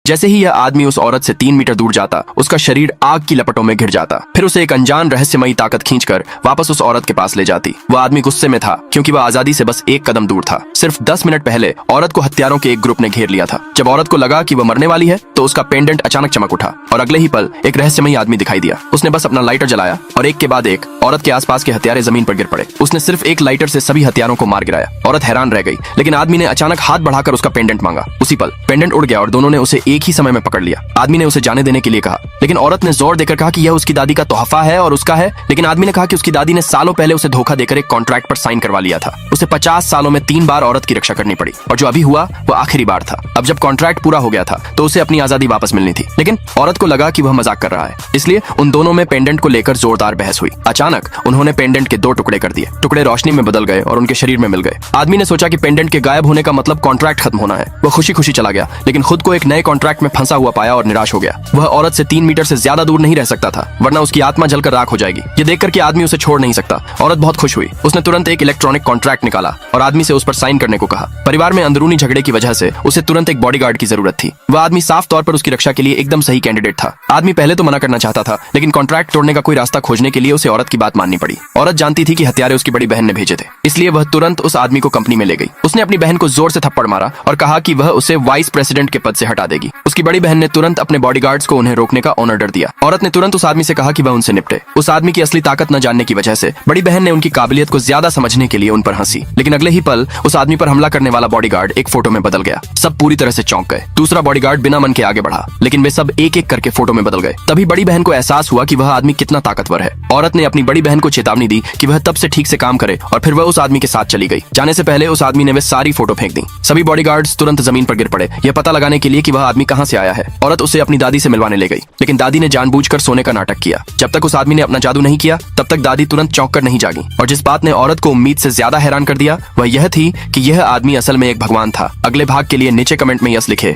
जैसे ही यह आदमी उस औरत से 3 मीटर दूर जाता, उसका शरीर आग की लपटों में घिर जाता। फिर उसे एक अनजान रहस्यमयी ताकत खींचकर वापस उस औरत के पास ले जाती। वह आदमी गुस्से में था क्योंकि वह आजादी से बस एक कदम दूर था। सिर्फ 10 मिनट पहले औरत को हत्यारों के एक ग्रुप ने घेर लिया था। जब औरत को लगा कि वह मरने वाली है तो उसका पेंडेंट अचानक चमक उठा और अगले ही पल एक रहस्यमयी आदमी दिखाई दिया। उसने बस अपना लाइटर जलाया और एक के बाद एक औरत के आसपास के हथियारे जमीन पर गिर पड़े। उसने सिर्फ एक लाइटर से सभी हथियारों को मार गिराया। औरत हैरान रह गई, लेकिन आदमी ने अचानक हाथ बढ़ाकर उसका पेंडेंट मांगा। उसी पल पेंडेंट उड़ गया और दोनों ने उसे एक ही समय में पकड़ लिया। आदमी ने उसे जाने देने के लिए कहा, लेकिन औरत ने जोर देकर कहा कि यह उसकी दादी का तोहफा है और उसका है। लेकिन आदमी ने कहा कि उसकी दादी ने सालों पहले उसे धोखा देकर एक कॉन्ट्रैक्ट पर साइन करवा लिया था। उसे 50 सालों में 3 बार औरत की रक्षा करनी पड़ी और जो अभी हुआ वो आखिरी बार था। अब जब कॉन्ट्रैक्ट पूरा हो गया था तो उसे अपनी आजादी वापस मिलनी थी, लेकिन औरत को लगा कि वह मजाक कर रहा है। इसलिए उन दोनों में पेंडेंट को लेकर जोरदार बहस हुई। अचानक उन्होंने पेंडेंट के 2 टुकड़े कर दिए। टुकड़े रोशनी में बदल गए और उनके शरीर में मिल गए। आदमी ने सोचा कि पेंडेंट के गायब होने का मतलब कॉन्ट्रैक्ट खत्म होना है। वह खुशी खुशी चला गया, लेकिन खुद को एक नए कॉन्ट्रैक्ट में फंसा हुआ पाया और निराश हो गया। वह औरत से 3 मीटर से ज्यादा दूर नहीं रह सकता था, वरना उसकी आत्मा जलकर राख हो जाएगी। ये देखकर कि आदमी उसे छोड़ नहीं सकता, औरत बहुत खुश हुई। उसने तुरंत एक इलेक्ट्रॉनिक कॉन्ट्रैक्ट निकाला और आदमी से उस पर साइन करने को कहा। परिवार में अंदरूनी झगड़े की वजह से उसे तुरंत एक बॉडीगार्ड की जरूरत थी। वह आदमी साफ तौर पर उसकी रक्षा के लिए एकदम सही कैंडिडेट था। आदमी पहले तो मना करना चाहता था, लेकिन कॉन्ट्रैक्ट तोड़ने का कोई रास्ता खोजने के लिए उसे औरत की बात माननी पड़ी। औरत जानती थी कि हत्यारे उसकी बड़ी बहन ने भेजे थे, इसलिए वह तुरंत उस आदमी को कंपनी में ले गई। उसने अपनी बहन को जोर से थप्पड़ मारा और कहा कि वह उसे वाइस प्रेसिडेंट के पद से हटा देगी। उसकी बड़ी बहन ने तुरंत अपने बॉडीगार्ड्स को उन्हें रोकने का ऑर्डर दिया। औरत ने तुरंत उस आदमी से कहा कि वह उनसे निपटे। उस आदमी की असली ताकत न जानने की वजह से बड़ी बहन ने उनकी काबिलियत को ज्यादा समझने के लिए उन पर हंसी, लेकिन अगले ही पल उस आदमी पर हमला करने वाला बॉडीगार्ड एक फोटो में बदल गया। सब पूरी तरह से चौंक गए। दूसरा बॉडीगार्ड बिना मन के आगे बढ़ा, लेकिन वे सब एक एक करके फोटो में बदल गए। तभी बड़ी बहन को एहसास हुआ कि वह आदमी कितना ताकतवर है। औरत ने अपनी बड़ी बहन को चेतावनी दी कि वह तब से ठीक से काम करे और फिर वह उस आदमी के साथ चली गई। जाने से पहले उस आदमी ने वे सारी फोटो फेंक दी। सभी बॉडीगार्ड्स तुरंत जमीन पर गिर पड़े, यह पता लगाने के लिए कि वह आदमी कहां से आया है। औरत उसे अपनी दादी से मिलवाने ले गई, लेकिन दादी ने जानबूझकर सोने का नाटक किया। जब तक उस आदमी ने अपना जादू नहीं किया तब तक दादी तुरंत चौंक कर नहीं जागी। और जिस बात ने औरत को उम्मीद से ज्यादा हैरान कर दिया वह यह थी कि यह आदमी असल में एक भगवान था। अगले भाग के लिए नीचे कमेंट में यस लिखे।